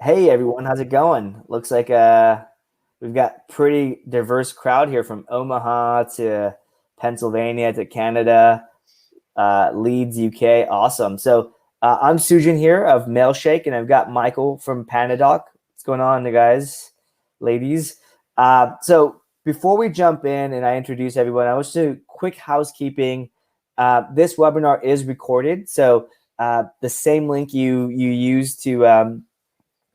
Hey everyone, how's it going? Looks like we've got pretty diverse crowd here from Omaha to Pennsylvania to Canada, Leeds, UK. Awesome. I'm Sujin here of Mailshake, and I've got Michael from Panadoc. What's going on, you guys, ladies? So before we jump in and I introduce everyone, I want to do quick housekeeping. This webinar is recorded, so the same link you use to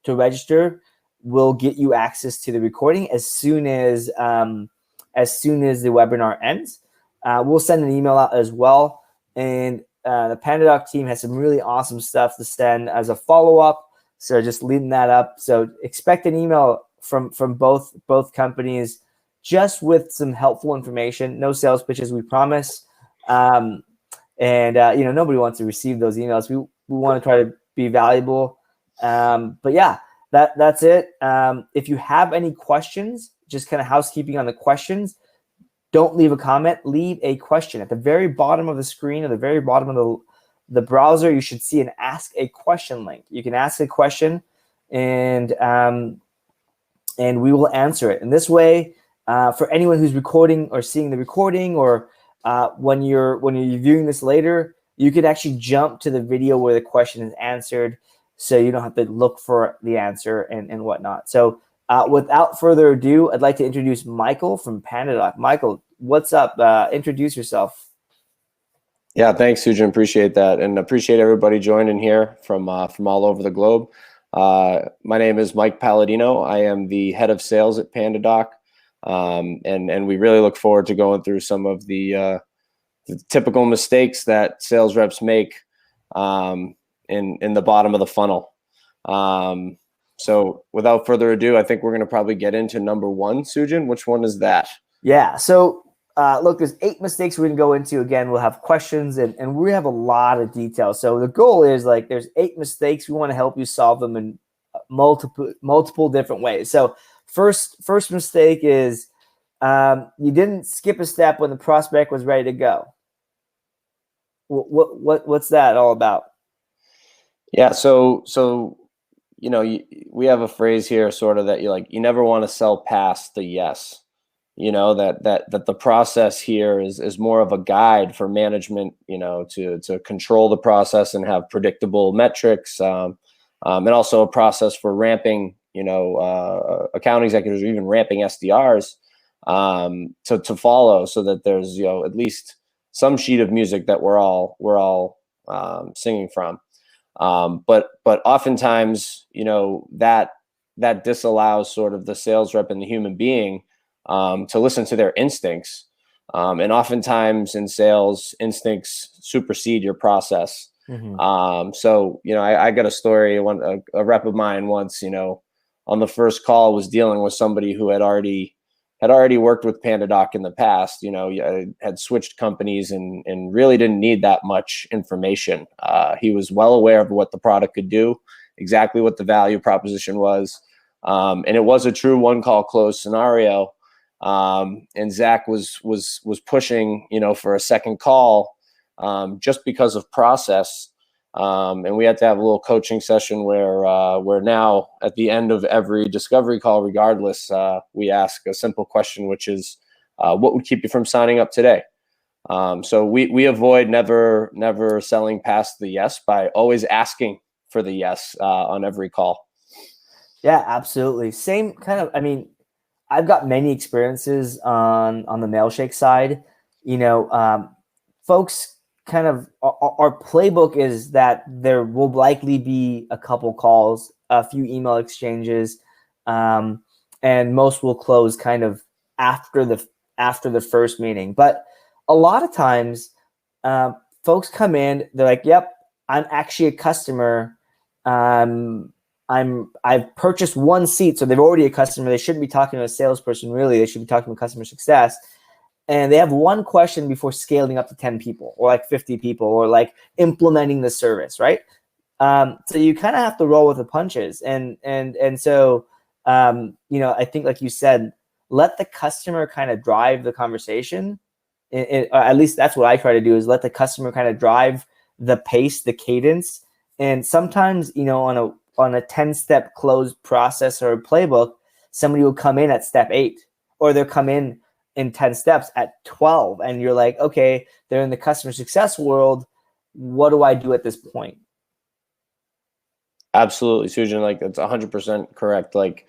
register will get you access to the recording as soon as the webinar ends. We'll send an email out as well, and the PandaDoc team has some really awesome stuff to send as a follow-up. So just leading that up. So expect an email from both companies, just with some helpful information. No sales pitches, we promise. Nobody wants to receive those emails. We want to try to be valuable. But yeah, that's it. If you have any questions, just kind of housekeeping on the questions, don't leave a comment, leave a question. At the very bottom of the screen, or the very bottom of the browser, you should see an ask a question link. You can ask a question and we will answer it. And this way, for anyone who's recording or seeing the recording, or when you're viewing this later, you could actually jump to the video where the question is answered, so you don't have to look for the answer and whatnot. So without further ado, I'd like to introduce Michael from Panadoc. Michael, what's up? Introduce yourself. Yeah, thanks, Sujin. Appreciate that, and appreciate everybody joining here from all over the globe. My name is Mike Palladino. I am the head of sales at Panadoc, and we really look forward to going through some of the typical mistakes that sales reps make in the bottom of the funnel. So without further ado, I think we're going to probably get into number one. Sujin, which one is that? Yeah. So look, there's 8 mistakes we're going to go into. Again, we'll have questions and we have a lot of details. So the goal is, like, there's 8 mistakes. We want to help you solve them in multiple different ways. So first mistake is you didn't skip a step when the prospect was ready to go. What's that all about? Yeah. So we have a phrase here, sort of, that you never want to sell past the yes. That the process here is more of a guide for management, to control the process and have predictable metrics, and also a process for ramping, account executives, or even ramping SDRs, to follow, so that there's, at least some sheet of music that we're all singing from. But oftentimes, that disallows sort of the sales rep and the human being to listen to their instincts. And oftentimes in sales, instincts supersede your process. Mm-hmm. I got a story. A rep of mine once, on the first call, was dealing with somebody who had already worked with Panadoc in the past, had switched companies and really didn't need that much information. He was well aware of what the product could do, exactly what the value proposition was. And it was a true one-call close scenario. And Zach was pushing, for a second call, just because of process. And we had to have a little coaching session where now, at the end of every discovery call, regardless, we ask a simple question, which is, what would keep you from signing up today? So we avoid never selling past the yes by always asking for the yes on every call. Yeah, absolutely. Same kind of, I've got many experiences on the Mailshake side. Folks kind of, our playbook is that there will likely be a couple calls, a few email exchanges, and most will close kind of after the first meeting. But a lot of times, folks come in, they're like, "Yep, I'm actually a customer. I've purchased one seat," so they're already a customer. They shouldn't be talking to a salesperson. Really, they should be talking to customer success. And they have one question before scaling up to 10 people or like 50 people or like implementing the service, right? So you kind of have to roll with the punches. And so, I think, like you said, let the customer kind of drive the conversation. At least that's what I try to do, is let the customer kind of drive the pace, the cadence. And sometimes, on on a 10-step close process or playbook, somebody will come in at step 8, or they'll come in 10 steps at 12. And you're like, okay, they're in the customer success world. What do I do at this point? Absolutely, Sujan. Like, that's 100% correct. Like,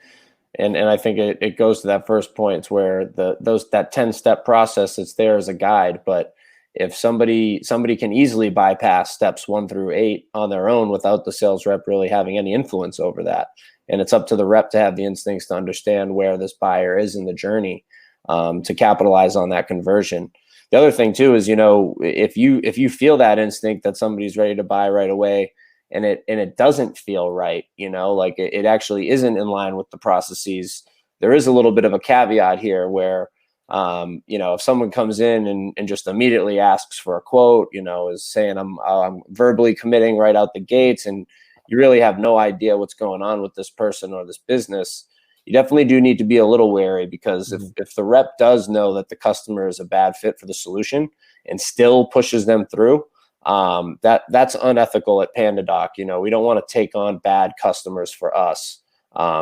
and I think it goes to that first point. It's where that 10-step process, it's there as a guide. But if somebody can easily bypass steps 1 through 8 on their own without the sales rep really having any influence over that, and it's up to the rep to have the instincts to understand where this buyer is in the journey, to capitalize on that conversion. The other thing too is, if you feel that instinct that somebody's ready to buy right away, and it doesn't feel right, like it actually isn't in line with the processes, there is a little bit of a caveat here where, if someone comes in and just immediately asks for a quote, is saying I'm verbally committing right out the gates, and you really have no idea what's going on with this person or this business, you definitely do need to be a little wary, because if the rep does know that the customer is a bad fit for the solution and still pushes them through, that's unethical at PandaDoc. We don't want to take on bad customers for us,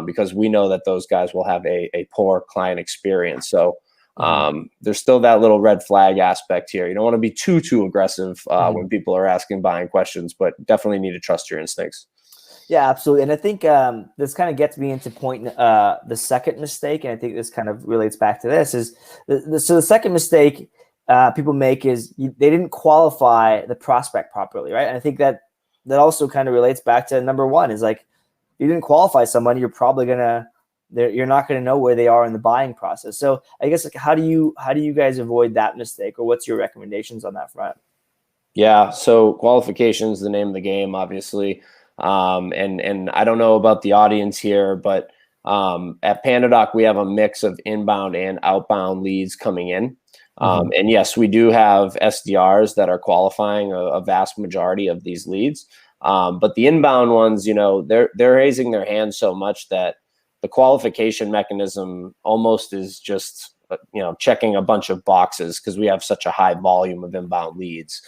because we know that those guys will have a poor client experience. So there's still that little red flag aspect here. You don't want to be too aggressive when people are asking buying questions, but definitely need to trust your instincts. Yeah, absolutely. And I think this kind of gets me into the second mistake, and I think this kind of relates back to this, is so the second mistake people make is they didn't qualify the prospect properly, right? And I think that also kind of relates back to number one, is like, you didn't qualify somebody, you're probably you're not gonna know where they are in the buying process. So I guess, like, how do you guys avoid that mistake, or what's your recommendations on that front? Yeah, so qualification is the name of the game, obviously. And I don't know about the audience here, but at PandaDoc, we have a mix of inbound and outbound leads coming in. And yes, we do have SDRs that are qualifying a vast majority of these leads. But the inbound ones, they're raising their hands so much that the qualification mechanism almost is just, checking a bunch of boxes, because we have such a high volume of inbound leads.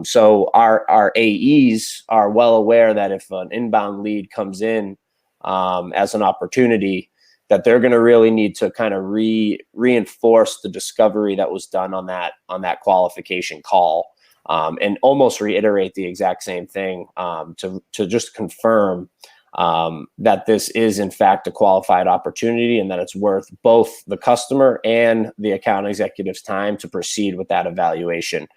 So our AEs are well aware that if an inbound lead comes in as an opportunity, that they're going to really need to kind of reinforce the discovery that was done on that qualification call, and almost reiterate the exact same thing, to just confirm that this is in fact a qualified opportunity, and that it's worth both the customer and the account executive's time to proceed with that evaluation.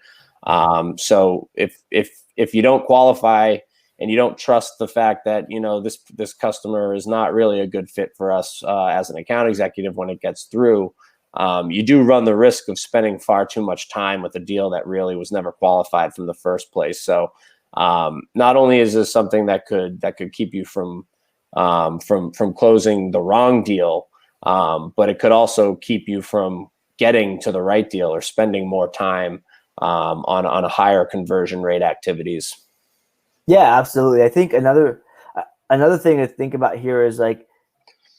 So if you don't qualify and you don't trust the fact that, this customer is not really a good fit for us as an account executive when it gets through, you do run the risk of spending far too much time with a deal that really was never qualified from the first place. So not only is this something that could keep you from closing the wrong deal, but it could also keep you from getting to the right deal or spending more time on a higher conversion rate activities. Yeah, absolutely. I think another thing to think about here is, like,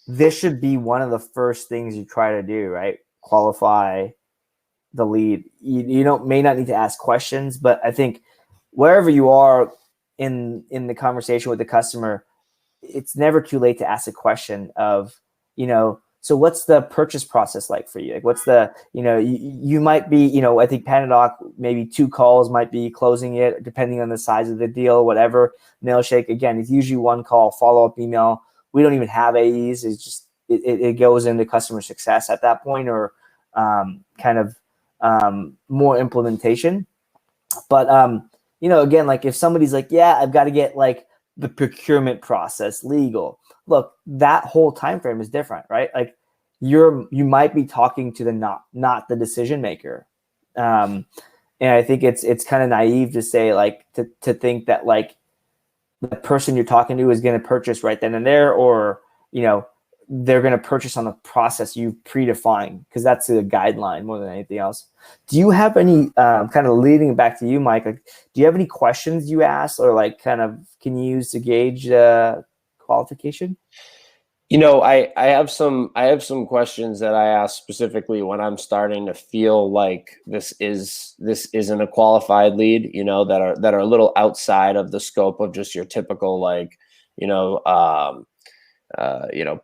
this should be one of the first things you try to do, right? Qualify the lead. You may not need to ask questions, but I think wherever you are in the conversation with the customer, it's never too late to ask a question of, so what's the purchase process like for you? Like, what's the, you might be, I think PandaDoc, maybe 2 calls might be closing it, depending on the size of the deal, whatever. Mailshake, again, it's usually 1 call, follow-up email. We don't even have AEs. It's just, it goes into customer success at that point, or more implementation. But, again, like, if somebody's like, yeah, I've got to get, like, the procurement process legal. Look, that whole time frame is different, right? Like, you might be talking to the not the decision maker, and I think it's kind of naive to say, like, to think that, like, the person you're talking to is going to purchase right then and there, or they're going to purchase on the process you've predefined, because that's the guideline more than anything else. Do you have any kind of leading back to you, Mike? Like, do you have any questions you ask, or, like, kind of can you use to gauge qualification? I have some questions that I ask specifically when I'm starting to feel like this isn't a qualified lead, that are a little outside of the scope of just your typical, like,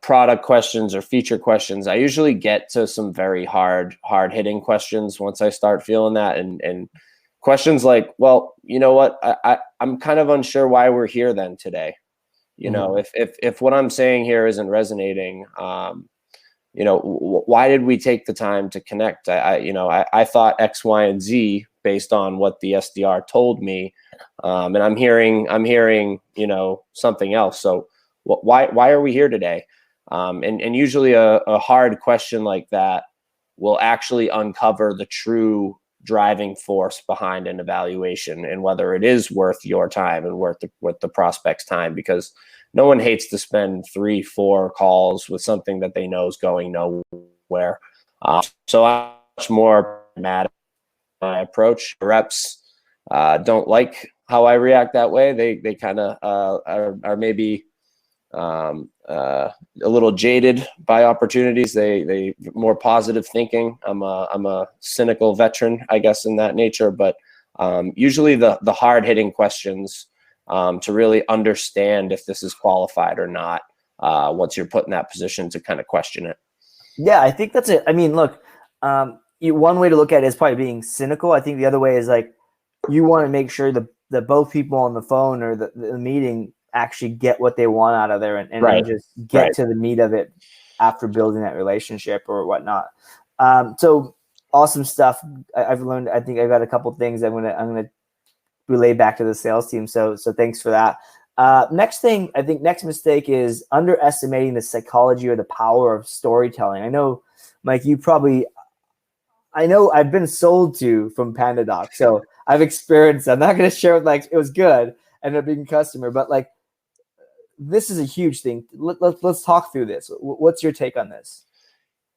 product questions or feature questions, I usually get to some very hard hitting questions once I start feeling that. And questions like, well, you know what, I'm kind of unsure why we're here then today. If what I'm saying here isn't resonating, why did we take the time to connect? I thought X, Y, and Z based on what the SDR told me. And I'm hearing, something else. So why are we here today? And usually a hard question like that will actually uncover the true driving force behind an evaluation and whether it is worth your time and worth the prospect's time, because no one hates to spend 3-4 calls with something that they know is going nowhere. So I'm much more pragmatic in my approach. Reps don't like how I react that way. They kind of are maybe a little jaded by opportunities. They more positive thinking. I'm a cynical veteran, I guess, in that nature. But usually the hard hitting questions to really understand if this is qualified or not. Once you're put in that position to kind of question it. Yeah, I think that's it. I mean, look, one way to look at it is probably being cynical. I think the other way is like you want to make sure that both people on the phone or the meeting actually get what they want out of there and just get to the meat of it after building that relationship or whatnot. So awesome stuff. I've learned. I think I've got a couple things I'm gonna relay back to the sales team. So thanks for that. Next mistake is underestimating the psychology or the power of storytelling. I know, Mike, I've been sold to from PandaDoc, so I've experienced. I'm not going to share it was good. I ended up being a customer, but this is a huge thing. Let's talk through this. What's your take on this?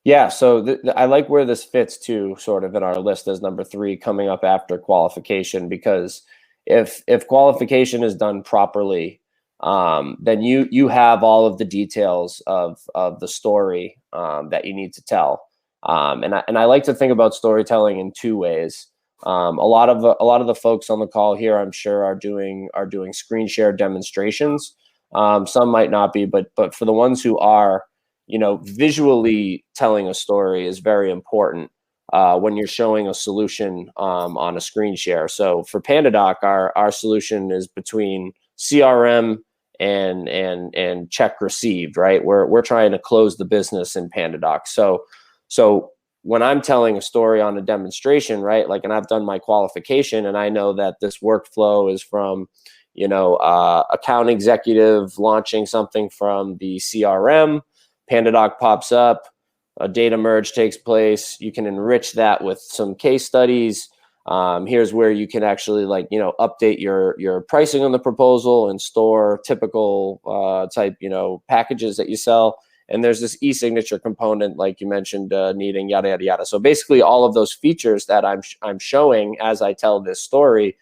Yeah, so I like where this fits too, sort of in our list as number 3, coming up after qualification, because if qualification is done properly, then you have all of the details of the story that you need to tell. And I like to think about storytelling in 2 ways. A lot of the folks on the call here, I'm sure, are doing screen share demonstrations. Some might not be, but for the ones who are, visually telling a story is very important when you're showing a solution on a screen share. So for PandaDoc, our solution is between CRM and check received, right? We're trying to close the business in PandaDoc. So when I'm telling a story on a demonstration, right, and I've done my qualification and I know that this workflow is from, account executive launching something from the CRM, PandaDoc pops up, a data merge takes place. You can enrich that with some case studies. Here's where you can actually update your pricing on the proposal and store typical type, packages that you sell. And there's this e-signature component, like you mentioned, needing yada, yada, yada. So basically all of those features that I'm showing as I tell this story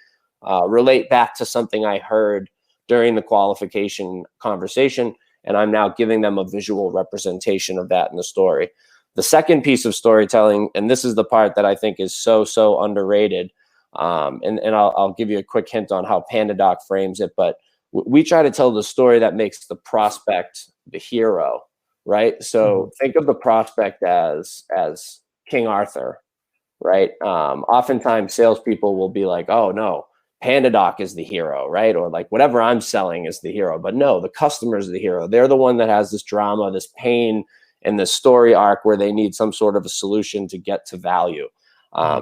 relate back to something I heard during the qualification conversation. And I'm now giving them a visual representation of that in the story. The second piece of storytelling, and this is the part that I think is so underrated, and I'll give you a quick hint on how PandaDoc frames it, but we try to tell the story that makes the prospect the hero, right? So think of the prospect as King Arthur, right? Oftentimes salespeople will be like, oh no, PandaDoc is the hero, right? Or whatever I'm selling is the hero. But no, the customer is the hero. They're the one that has this drama, this pain, and this story arc where they need some sort of a solution to get to value.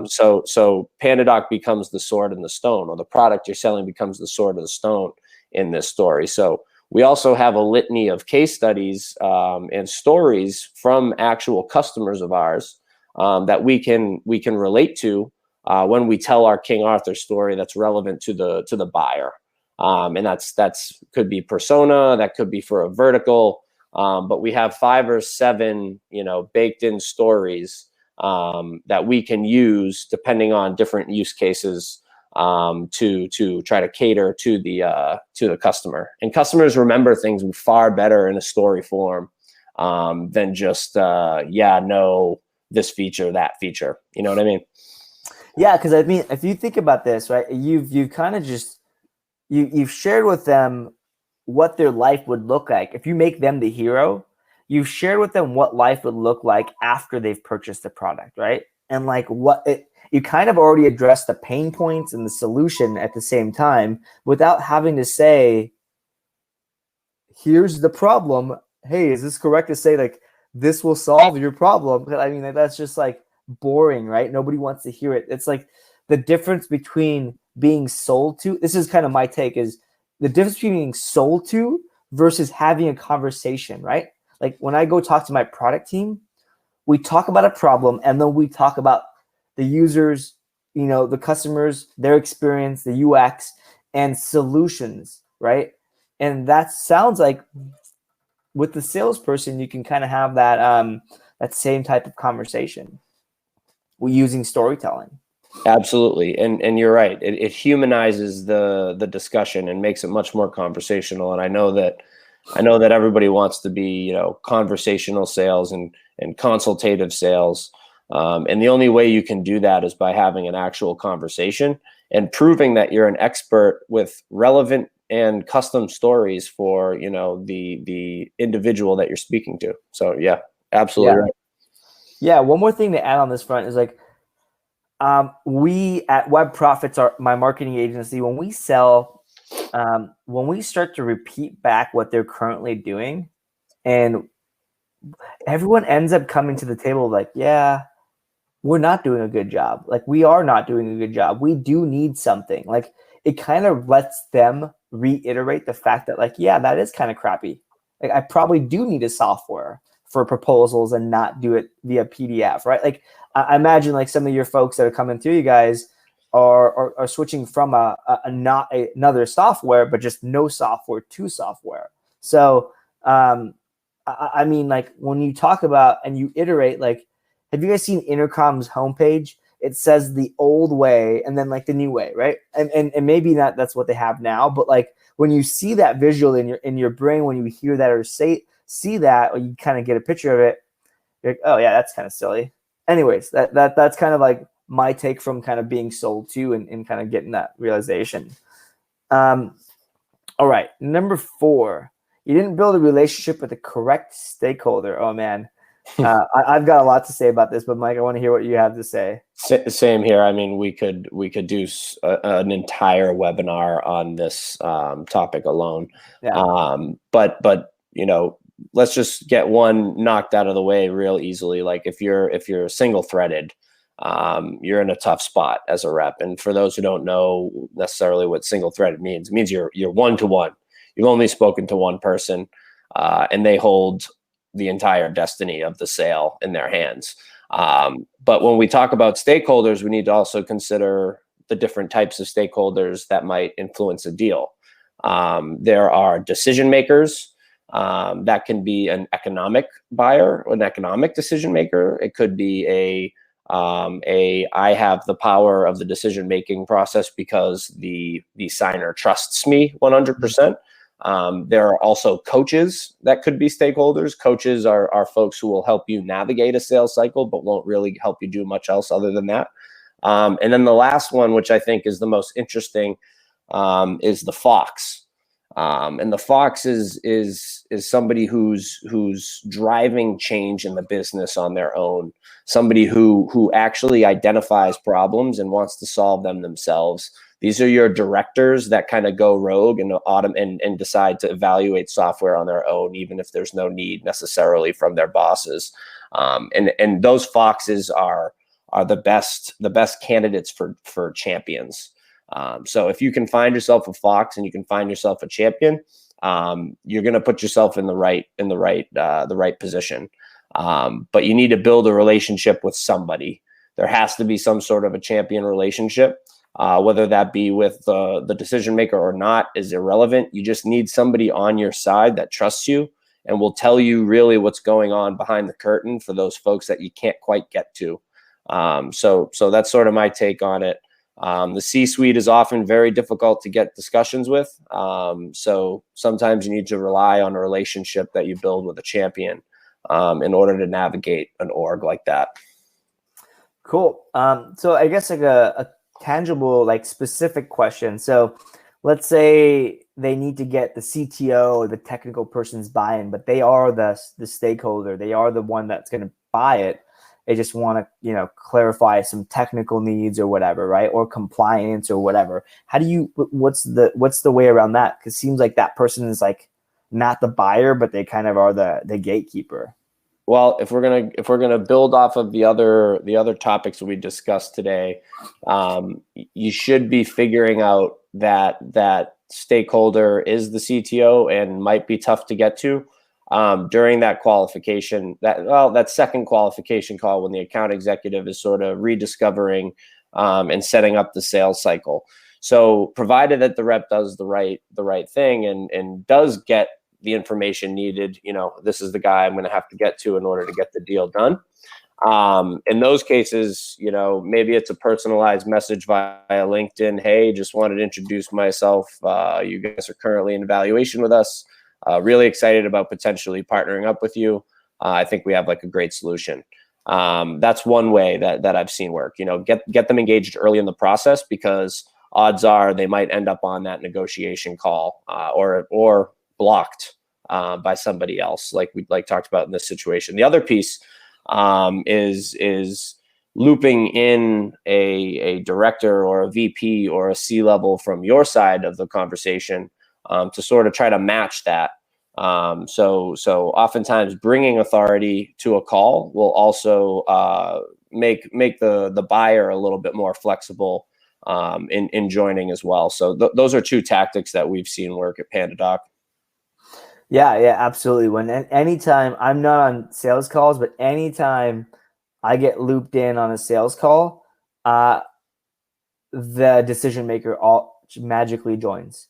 So PandaDoc becomes the sword and the stone, or the product you're selling becomes the sword and the stone in this story. So we also have a litany of case studies and stories from actual customers of ours that we can relate to when we tell our King Arthur story that's relevant to the buyer. And that's could be persona, that could be for a vertical, but we have 5 or 7, baked in stories that we can use depending on different use cases to try to cater to the customer. And customers remember things far better in a story form than just this feature, that feature. You know what I mean? Yeah, because I mean, if you think about this, right, you've kind of just you've shared with them what their life would look like. If you make them the hero, you've shared with them what life would look like after they've purchased the product, right? And like you kind of already addressed the pain points and the solution at the same time without having to say, here's the problem. Hey, is this correct to say like this will solve your problem? I mean, that's just like boring, right? Nobody wants to hear it. It's like the difference between being sold to. This is kind of my take, is the difference between being sold to versus having a conversation, right? Like when I go talk to my product team, we talk about a problem and then we talk about the users, the customers, their experience, the UX, and solutions, right? And that sounds like with the salesperson, you can kind of have that same type of conversation using storytelling. Absolutely. And you're right. It humanizes the discussion and makes it much more conversational. And I know that everybody wants to be, conversational sales and consultative sales. And the only way you can do that is by having an actual conversation and proving that you're an expert with relevant and custom stories for, the individual that you're speaking to. So yeah, absolutely right. Yeah. One more thing to add on this front is like, we at Web Profits, my marketing agency, when we sell, when we start to repeat back what they're currently doing, and everyone ends up coming to the table like, yeah, we're not doing a good job. Like, we are not doing a good job. We do need something. Like, it kind of lets them reiterate the fact that, like, yeah, that is kind of crappy. Like, I probably do need a software for proposals and not do it via PDF, right? Like, I imagine like some of your folks that are coming through you guys are switching from another software, but just no software to software. So, I mean, like when you talk about and you iterate, like, have you guys seen Intercom's homepage? It says the old way and then like the new way, right? And maybe that's what they have now, but like when you see that visual in your brain, when you hear that or see that, or you kind of get a picture of it, you're like, oh yeah, that's kind of silly. Anyways, that's kind of like my take from kind of being sold to and kind of getting that realization. All right, number 4, you didn't build a relationship with the correct stakeholder. Oh man. I've got a lot to say about this, but Mike, I want to hear what you have to say. Same here. I mean, we could do an entire webinar on this topic alone. Yeah. But let's just get one knocked out of the way real easily. Like if you're single threaded, you're in a tough spot as a rep. And for those who don't know necessarily what single threaded means, it means you're one-to-one. You've only spoken to one person, and they hold the entire destiny of the sale in their hands. But when we talk about stakeholders, we need to also consider the different types of stakeholders that might influence a deal. There are decision makers. That can be an economic buyer or an economic decision maker. It could be I have the power of the decision making process because the signer trusts me 100%. There are also coaches that could be stakeholders. Coaches are folks who will help you navigate a sales cycle, but won't really help you do much else other than that. And then the last one, which I think is the most interesting, is the fox. And the fox is somebody who's driving change in the business on their own. Somebody who actually identifies problems and wants to solve them themselves. These are your directors that kind of go rogue and decide to evaluate software on their own, even if there's no need necessarily from their bosses. And those foxes are the best candidates for champions. So if you can find yourself a fox and you can find yourself a champion, you're going to put yourself in the right position. But you need to build a relationship with somebody. There has to be some sort of a champion relationship. Whether that be with the decision maker or not is irrelevant. You just need somebody on your side that trusts you and will tell you really what's going on behind the curtain for those folks that you can't quite get to. So that's sort of my take on it. The C-suite is often very difficult to get discussions with. So sometimes you need to rely on a relationship that you build with a champion in order to navigate an org like that. Cool. So I guess like a tangible, like specific question. So let's say they need to get the CTO or the technical person's buy-in, but they are the stakeholder. They are the one that's going to buy it. They just want to, you know, clarify some technical needs or whatever, right? Or compliance or whatever. How do you, what's the way around that? Because it seems like that person is like not the buyer, but they kind of are the gatekeeper. Well, if we're gonna build off of the other topics we discussed today, you should be figuring out that stakeholder is the CTO and might be tough to get to during that qualification. That second qualification call when the account executive is sort of rediscovering and setting up the sales cycle. So, provided that the rep does the right thing and does get the information needed, you know, this is the guy I'm going to have to get to in order to get the deal done. In those cases, you know, maybe it's a personalized message via LinkedIn. Hey, just wanted to introduce myself. You guys are currently in evaluation with us. Really excited about potentially partnering up with you. I think we have like a great solution. That's one way that I've seen work. You know, get them engaged early in the process, because odds are they might end up on that negotiation call or blocked by somebody else, like we talked about in this situation. The other piece is looping in a director or a VP or a C-level from your side of the conversation to sort of try to match that. So oftentimes bringing authority to a call will also make the buyer a little bit more flexible in joining as well. So those are two tactics that we've seen work at PandaDoc. Yeah, absolutely. Anytime I'm not on sales calls, but anytime I get looped in on a sales call, the decision maker all magically joins.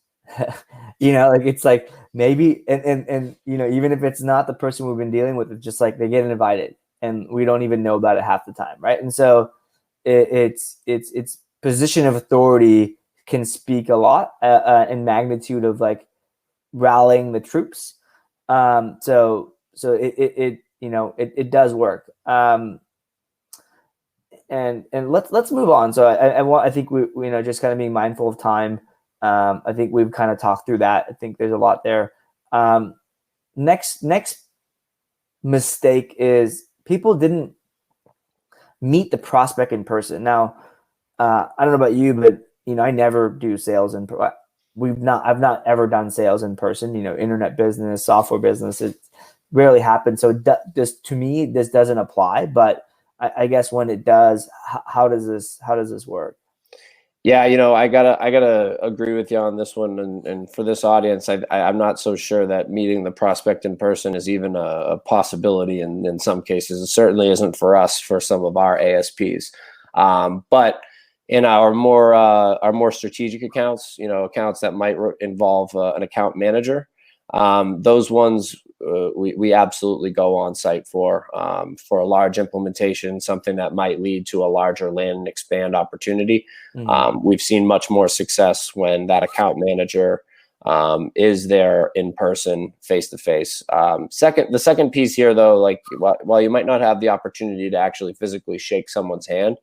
You know, like it's like maybe and you know, even if it's not the person we've been dealing with, it's just like they get invited and we don't even know about it half the time, right? And so it's position of authority can speak a lot in magnitude of like rallying the troops. So it you know, it does work. And let's move on. So I think we you know, just kind of being mindful of time. I think we've kind of talked through that. I think there's a lot there. Next mistake is people didn't meet the prospect in person. Now, I don't know about you, but you know, I never do sales in. I've not ever done sales in person. You know, internet business, software business, it rarely happens. So to me, this doesn't apply. But I guess when it does, how does this work? Yeah, you know, I gotta agree with you on this one, and for this audience, I'm not so sure that meeting the prospect in person is even a possibility in some cases. It certainly isn't for us for some of our ASPs, but in our more strategic accounts, you know, accounts that might involve an account manager, those ones we absolutely go on site for a large implementation, something that might lead to a larger land and expand opportunity. Mm-hmm. We've seen much more success when that account manager is there in person, face to face. The second piece here, though, like while you might not have the opportunity to actually physically shake someone's hand,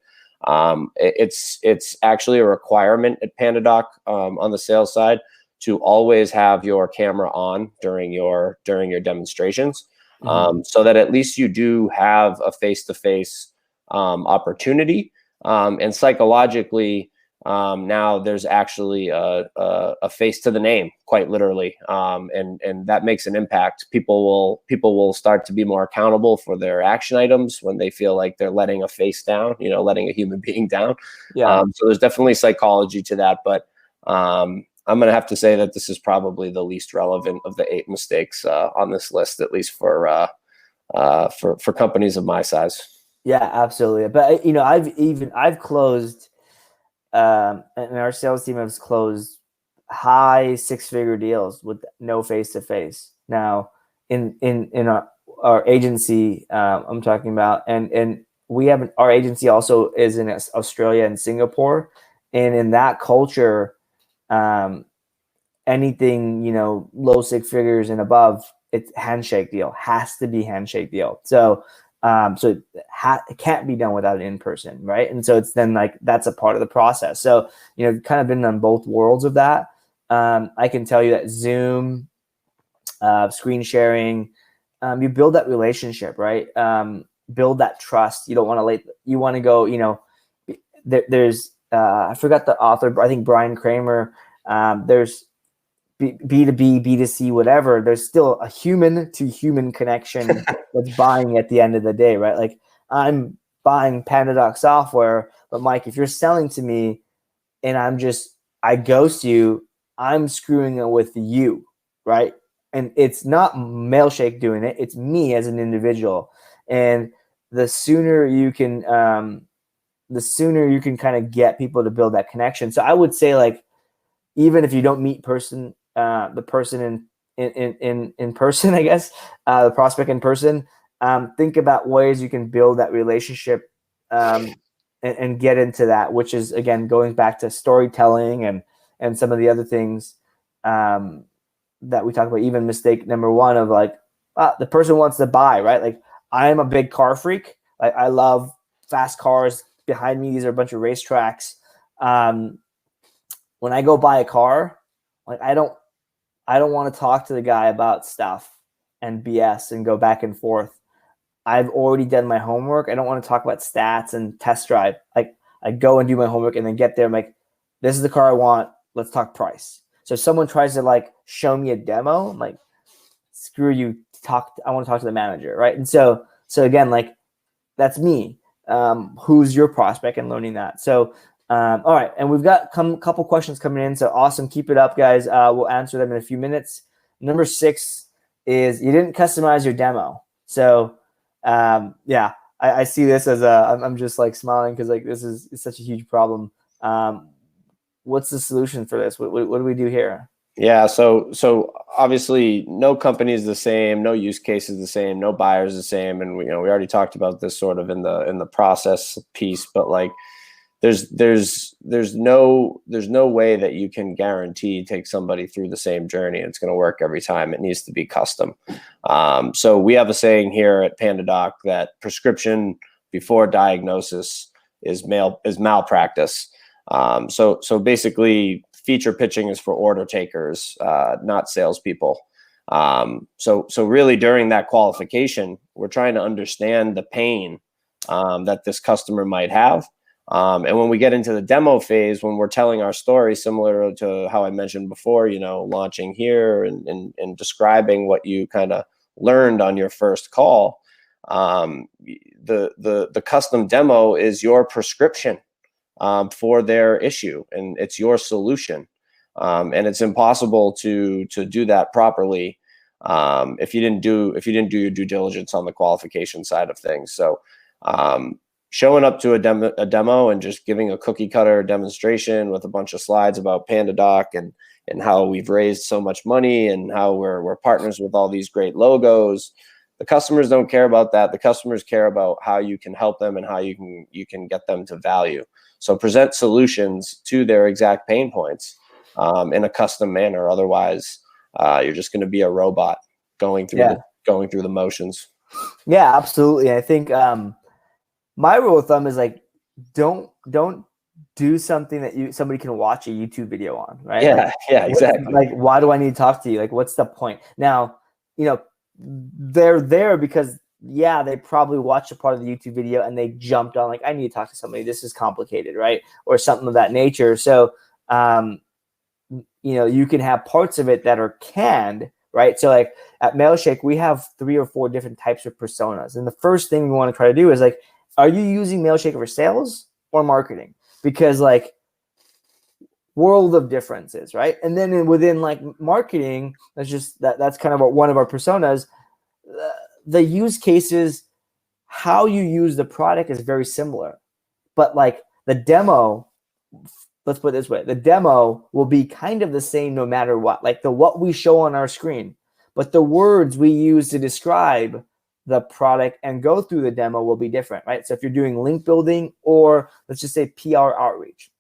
it's actually a requirement at PandaDoc on the sales side to always have your camera on during your demonstrations, mm-hmm. So that at least you do have a face-to-face opportunity, and psychologically now there's actually a face to the name, quite literally, and that makes an impact. People will start to be more accountable for their action items when they feel like they're letting a face down, you know, letting a human being down. Yeah. So there's definitely psychology to that, but I'm going to have to say that this is probably the least relevant of the 8 mistakes on this list, at least for companies of my size. Yeah, absolutely. But you know, I've closed, and our sales team has closed high 6-figure deals with no face-to-face. Now, in our agency, I'm talking about, and we have our agency also is in Australia and Singapore, and in that culture, anything, you know, low 6 figures and above, it's handshake deal, has to be handshake deal. So it can't be done without an in-person, right? And so it's then like that's a part of the process. So, you know, kind of been on both worlds of that. I can tell you that Zoom, screen sharing, you build that relationship, right? Build that trust. You don't want to you want to go, there's, I forgot the author, I think Brian Kramer, there's B2B, B2C, whatever, there's still a human to human connection that's buying at the end of the day, right? Like I'm buying PandaDoc software, but Mike, if you're selling to me and I ghost you, I'm screwing it with you, right? And it's not Mailshake doing it, it's me as an individual. And the sooner you can kind of get people to build that connection. So I would say, like, even if you don't meet the person in person, I guess, the prospect in person, think about ways you can build that relationship, and get into that, which is, again, going back to storytelling and some of the other things that we talk about. Even mistake number one of, like, the person wants to buy, right? Like, I am a big car freak. Like, I love fast cars. Behind me, these are a bunch of racetracks. When I go buy a car, like, I don't want to talk to the guy about stuff and BS and go back and forth. I've already done my homework. I don't want to talk about stats and test drive. Like, I go and do my homework and then get there. I'm like, this is the car I want. Let's talk price. So if someone tries to, like, show me a demo, I'm like, screw you. I want to talk to the manager, right? And so again, like, that's me. Who's your prospect, and learning that. So, all right. And we've got a couple questions coming in. So awesome. Keep it up, guys. We'll answer them in a few minutes. Number 6 is, you didn't customize your demo. So, yeah, I see this as I'm just, like, smiling because, like, this is such a huge problem. What's the solution for this? What do we do here? Yeah. So obviously no company is the same. No use case is the same. No buyer is the same. And we already talked about this sort of in the process piece, but, like, there's no way that you can guarantee take somebody through the same journey. It's going to work every time. It needs to be custom. So we have a saying here at PandaDoc that prescription before diagnosis is malpractice. So basically, feature pitching is for order takers, not salespeople. So really, during that qualification, we're trying to understand the pain that this customer might have. And when we get into the demo phase, when we're telling our story, similar to how I mentioned before, launching here and describing what you kind of learned on your first call, the custom demo is your prescription for their issue, and it's your solution. And it's impossible to do that properly if you didn't do your due diligence on the qualification side of things. So showing up to a demo and just giving a cookie cutter demonstration with a bunch of slides about PandaDoc and how we've raised so much money and how we're partners with all these great logos. The customers don't care about that. The customers care about how you can help them and how you can get them to value. So present solutions to their exact pain points in a custom manner. Otherwise, you're just going to be a robot going through the motions. Yeah, absolutely. I think my rule of thumb is, like, don't do something that somebody can watch a YouTube video on, right? Yeah, exactly. Like, why do I need to talk to you? Like, what's the point? Now, they're there because, yeah, they probably watched a part of the YouTube video and they jumped on, like, I need to talk to somebody. This is complicated, right? Or something of that nature. So, you can have parts of it that are canned, right? So, like, at Mailshake, we have 3 or 4 different types of personas. And the first thing we want to try to do is, like, are you using Mailshake for sales or marketing? Because, like, world of differences, right? And then within, like, marketing, that's kind of one of our personas. The use cases, how you use the product is very similar, but, like, the demo, let's put it this way, the demo will be kind of the same no matter what, like what we show on our screen, but the words we use to describe the product and go through the demo will be different, right? So if you're doing link building, or let's just say PR outreach,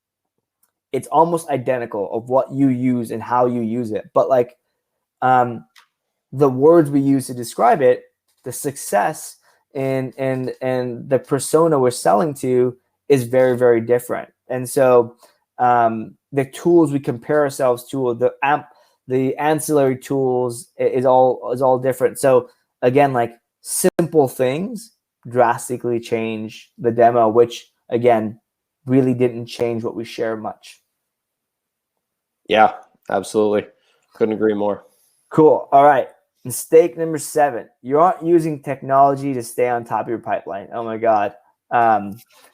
it's almost identical of what you use and how you use it. But, like, the words we use to describe it, the success and the persona we're selling to is very, very different. And so the tools we compare ourselves to, the ancillary tools is all different. So again, like simple things drastically change the demo, which again really didn't change what we share much. Yeah, absolutely. Couldn't agree more. Cool. All right. Mistake number 7. You aren't using technology to stay on top of your pipeline. Oh my God.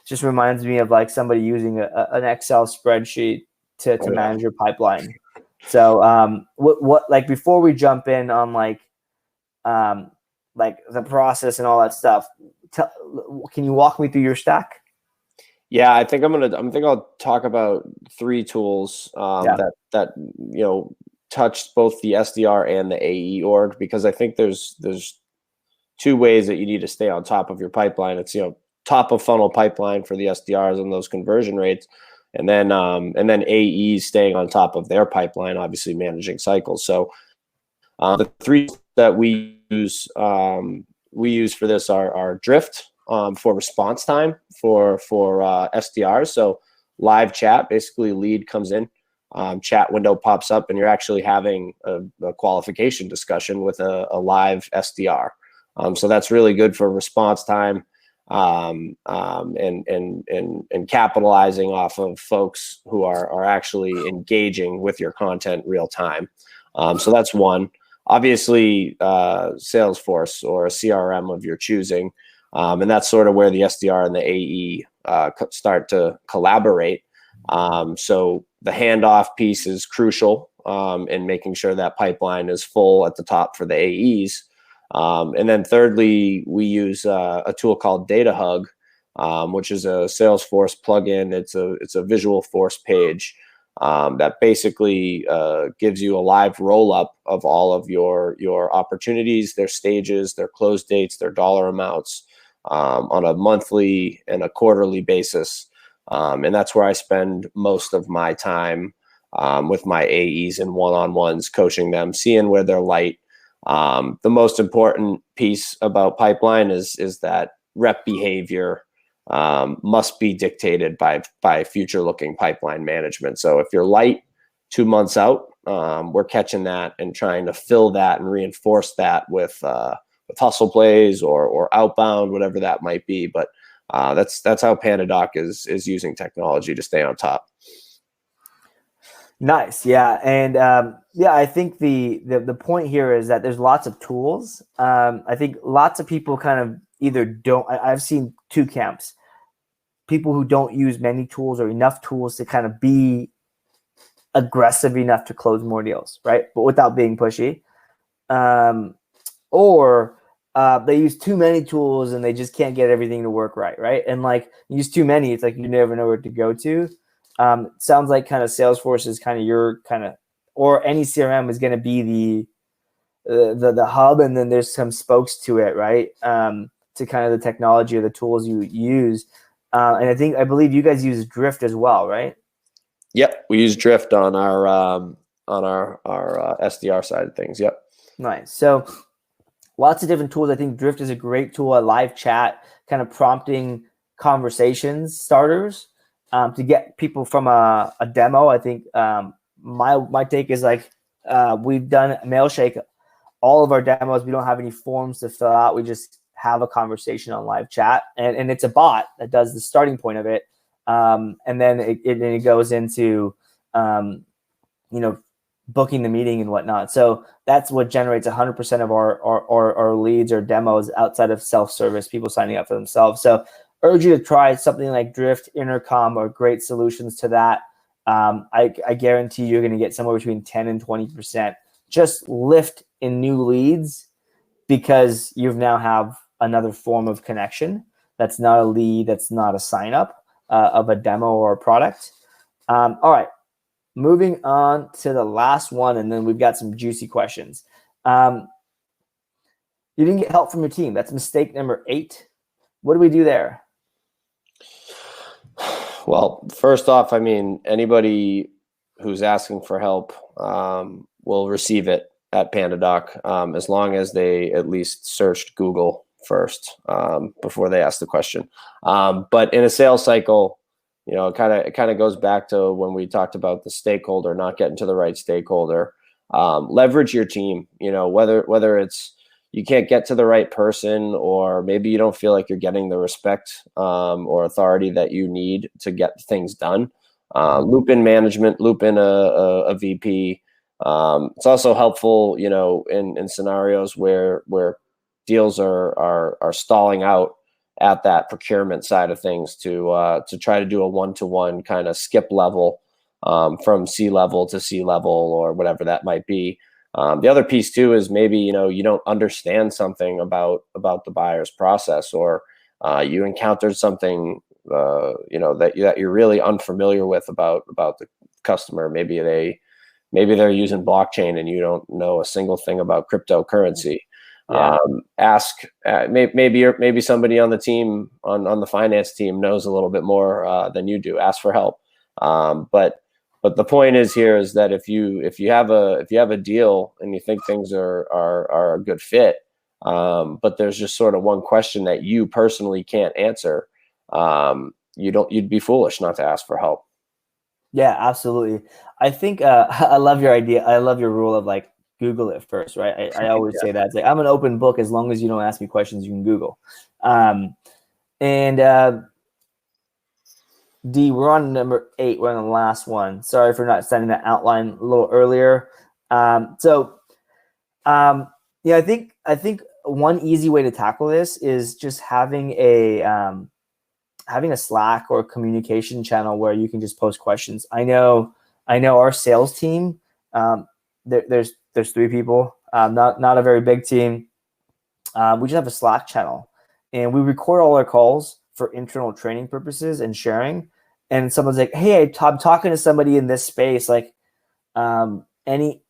Just reminds me of like somebody using an Excel spreadsheet to manage your pipeline. So what like before we jump in on like the process and all that stuff, can you walk me through your stack? Yeah, I think I'll talk about 3 tools that touched both the SDR and the AE org, because I think there's 2 ways that you need to stay on top of your pipeline. It's top of funnel pipeline for the SDRs and those conversion rates, and then AEs staying on top of their pipeline, obviously managing cycles. So the 3 that we use for this are Drift for response time for SDRs. So live chat, basically lead comes in, chat window pops up, and you're actually having a qualification discussion with a live SDR. So that's really good for response time, and capitalizing off of folks who are actually engaging with your content real time. So that's one. Obviously, Salesforce or a CRM of your choosing, and that's sort of where the SDR and the AE start to collaborate. So the handoff piece is crucial in making sure that pipeline is full at the top for the AEs. And then thirdly, we use a tool called Data Hug, which is a Salesforce plugin. It's a visual force page that basically gives you a live roll up of all of your opportunities, their stages, their close dates, their dollar amounts on a monthly and a quarterly basis. And that's where I spend most of my time with my AEs and one-on-ones, coaching them, seeing where they're light. The most important piece about pipeline is that rep behavior must be dictated by future-looking pipeline management. So if you're light 2 months out, we're catching that and trying to fill that and reinforce that with hustle plays or outbound, whatever that might be. But that's how PandaDoc is using technology to stay on top. Nice. Yeah. And I think the point here is that there's lots of tools. I think lots of people kind of either don't. I've seen 2 camps: people who don't use many tools or enough tools to kind of be aggressive enough to close more deals, right? But without being pushy. Or they use too many tools and they just can't get everything to work right? And like use too many, it's like you never know where to go to. Sounds like kind of Salesforce is kind of your kind of, or any CRM is going to be the hub, and then there's some spokes to it, right? To kind of the technology or the tools you use. And I believe you guys use Drift as well, right? Yep, we use Drift on our SDR side of things. Yep. Nice. So lots of different tools. I think Drift is a great tool at live chat, kind of prompting conversations starters to get people from a demo. I think my take is like we've done Mailshake. All of our demos, we don't have any forms to fill out. We just have a conversation on live chat, and it's a bot that does the starting point of it, and then it goes into booking the meeting and whatnot. So that's what generates 100% of our leads or demos outside of self-service, people signing up for themselves. So urge you to try something like Drift, Intercom, or great solutions to that. I guarantee you're going to get somewhere between 10 and 20% just lift in new leads, because you now have another form of connection that's not a lead, that's not a sign up of a demo or a product. All right. Moving on to the last one, and then we've got some juicy questions. You didn't get help from your team. That's mistake number 8. What do we do there? Well, first off, I mean, anybody who's asking for help will receive it at PandaDoc, as long as they at least searched Google first before they ask the question. But in a sales cycle, You know, it kind of goes back to when we talked about the stakeholder, not getting to the right stakeholder. Leverage your team. You know, whether it's you can't get to the right person, or maybe you don't feel like you're getting the respect or authority that you need to get things done. Loop in management, loop in a VP. It's also helpful, you know, in scenarios where deals are stalling out at that procurement side of things, to try to do a one-to-one kind of skip level from C level to C level or whatever that might be. The other piece too is maybe, you know, you don't understand something about the buyer's process, or you encountered something you know, that you're really unfamiliar with about the customer. Maybe they're using blockchain and you don't know a single thing about cryptocurrency. Yeah. Ask maybe somebody on the team, on the finance team, knows a little bit more than you do. Ask for help. But the point is here is that if you have a deal and you think things are a good fit, but there's just sort of one question that you personally can't answer, you'd be foolish not to ask for help. Yeah, absolutely. I think I love your idea. I love your rule of like Google it first, right? I always say that. It's like I'm an open book. As long as you don't ask me questions, you can Google. And D, we're on number 8. We're on the last one. Sorry for not sending that outline a little earlier. Yeah, I think one easy way to tackle this is just having a Slack or a communication channel where you can just post questions. I know our sales team. There's 3 people. Not a very big team. We just have a Slack channel, and we record all our calls for internal training purposes and sharing. And someone's like, "Hey, I'm talking to somebody in this space. Like, any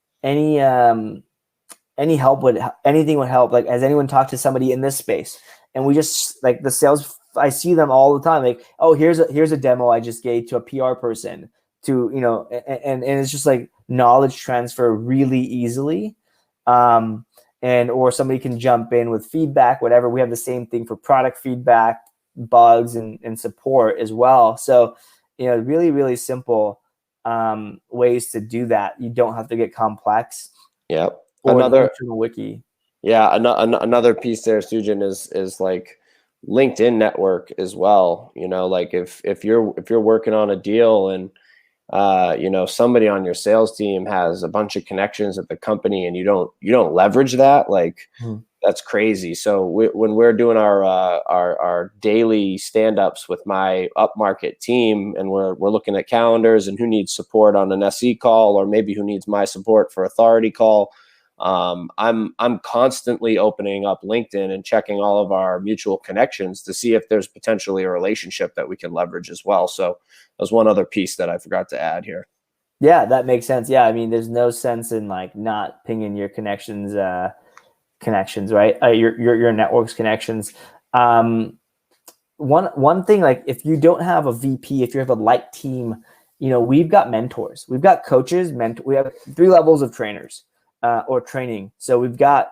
help anything would help. Like, has anyone talked to somebody in this space?" And we just like the sales. I see them all the time. Like, "Oh, here's a demo I just gave to a PR person." To, you know, and it's just like knowledge transfer really easily. And or somebody can jump in with feedback, whatever. We have the same thing for product feedback, bugs, and support as well. So, you know, really, really simple ways to do that. You don't have to get complex. Yep. Or another wiki. Yeah, another piece there, Sujin, is like LinkedIn network as well. You know, like if you're working on a deal and you know, somebody on your sales team has a bunch of connections at the company and you don't leverage that, like that's crazy. So when we're doing our daily stand-ups with my upmarket team, and we're looking at calendars and who needs support on an SE call, or maybe who needs my support for authority call, I'm constantly opening up LinkedIn and checking all of our mutual connections to see if there's potentially a relationship that we can leverage as well. So there's one other piece that I forgot to add here. Yeah, that makes sense. Yeah, I mean, there's no sense in like not pinging your connections, right? Your network's connections. One thing, like if you don't have a VP, if you have a light team, you know, we've got mentors, we've got coaches, we have 3 levels of trainers or training. So we've got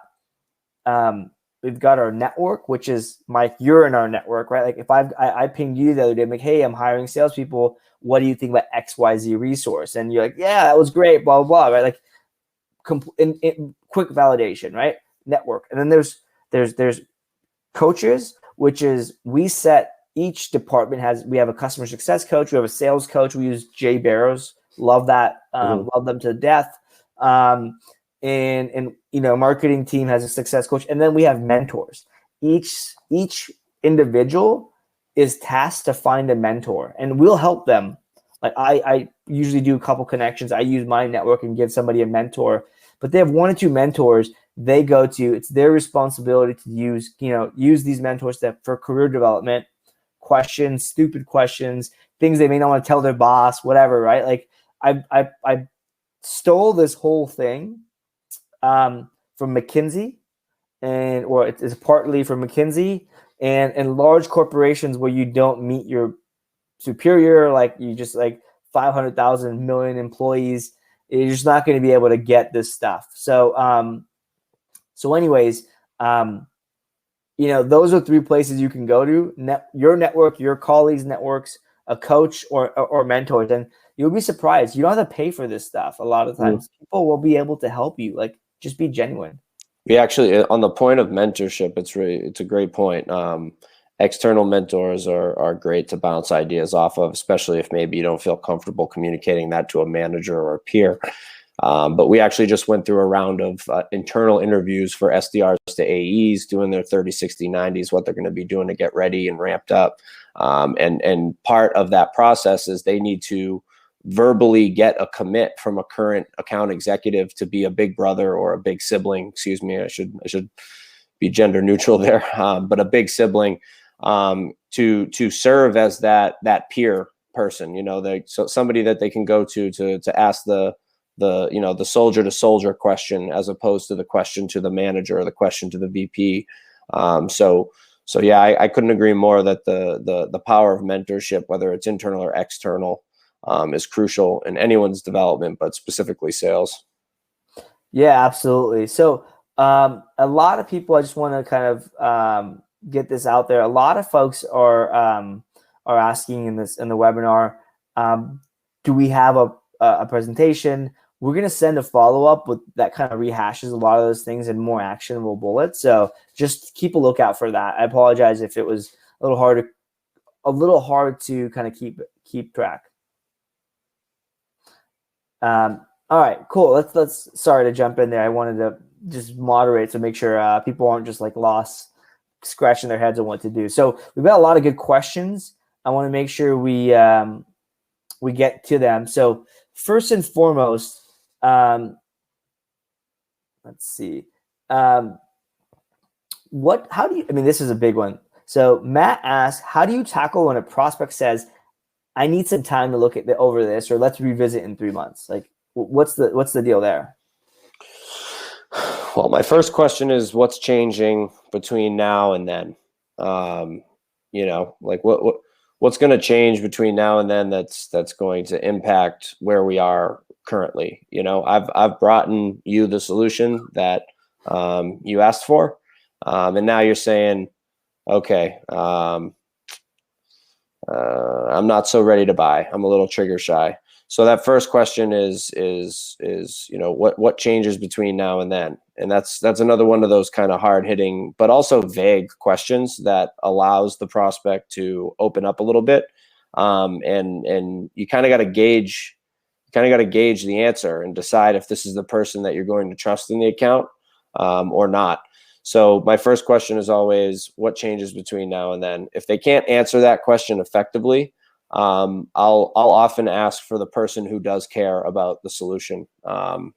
our network, which is Mike, you're in our network, right? Like if I pinged you the other day, I'm like, "Hey, I'm hiring salespeople. What do you think about XYZ resource?" And you're like, "Yeah, that was great, blah, blah, blah," right? Like in quick validation, right? Network. And then there's coaches, which is each department we have a customer success coach, we have a sales coach. We use Jay Barrows. Love that. Love them to death. And you know, marketing team has a success coach, and then we have mentors. Each individual is tasked to find a mentor, and we'll help them. Like I usually do a couple connections. I use my network and give somebody a mentor, but they have 1 or 2 mentors they go to. It's their responsibility to use these mentors for career development questions, stupid questions, things they may not want to tell their boss, whatever, right? Like I stole this whole thing from McKinsey, or it's partly from McKinsey and large corporations where you don't meet your superior, like you just like 500,000 million employees, you're just not going to be able to get this stuff. So anyways, you know, those are 3 places you can go to: your network, your colleagues' networks, a coach or mentors, and you'll be surprised. You don't have to pay for this stuff. A lot of times people will be able to help you. Like, just be genuine. We actually, on the point of mentorship, it's a great point. External mentors are great to bounce ideas off of, especially if maybe you don't feel comfortable communicating that to a manager or a peer. But we actually just went through a round of internal interviews for SDRs to AEs, doing their 30, 60, 90s, what they're going to be doing to get ready and ramped up. And part of that process is they need to verbally get a commit from a current account executive to be a big brother or a big sibling. Excuse me, I should be gender neutral there, but a big sibling to serve as that peer person. So somebody that they can go to ask the soldier to soldier question, as opposed to the question to the manager or the question to the VP. So yeah, I couldn't agree more that the power of mentorship, whether it's internal or external, is crucial in anyone's development, but specifically sales. Yeah, absolutely. So a lot of people, I just want to kind of get this out there. A lot of folks are asking in the webinar, do we have a presentation? We're going to send a follow-up with that kind of rehashes a lot of those things and more actionable bullets. So just keep a lookout for that. I apologize if it was a little hard to kind of keep track. All right, cool. Let's sorry to jump in there. I wanted to just moderate to make sure people aren't just like lost, scratching their heads on what to do. So we've got a lot of good questions. I want to make sure we get to them. So first and foremost, let's see. How do you, this is a big one. So Matt asks, how do you tackle when a prospect says, I need some time to look over this, or let's revisit in 3 months? Like, what's the deal there? Well, my first question is, what's changing between now and then? Like what's going to change between now and then that's going to impact where we are currently? I've brought in you the solution that you asked for, and now you're saying, okay, I'm not so ready to buy. I'm a little trigger shy. So that first question is what changes between now and then? And that's another one of those kind of hard hitting, but also vague questions that allows the prospect to open up a little bit. And you kind of got to gauge the answer and decide if this is the person that you're going to trust in the account or not. So my first question is always, what changes between now and then? If they can't answer that question effectively, I'll often ask for the person who does care about the solution.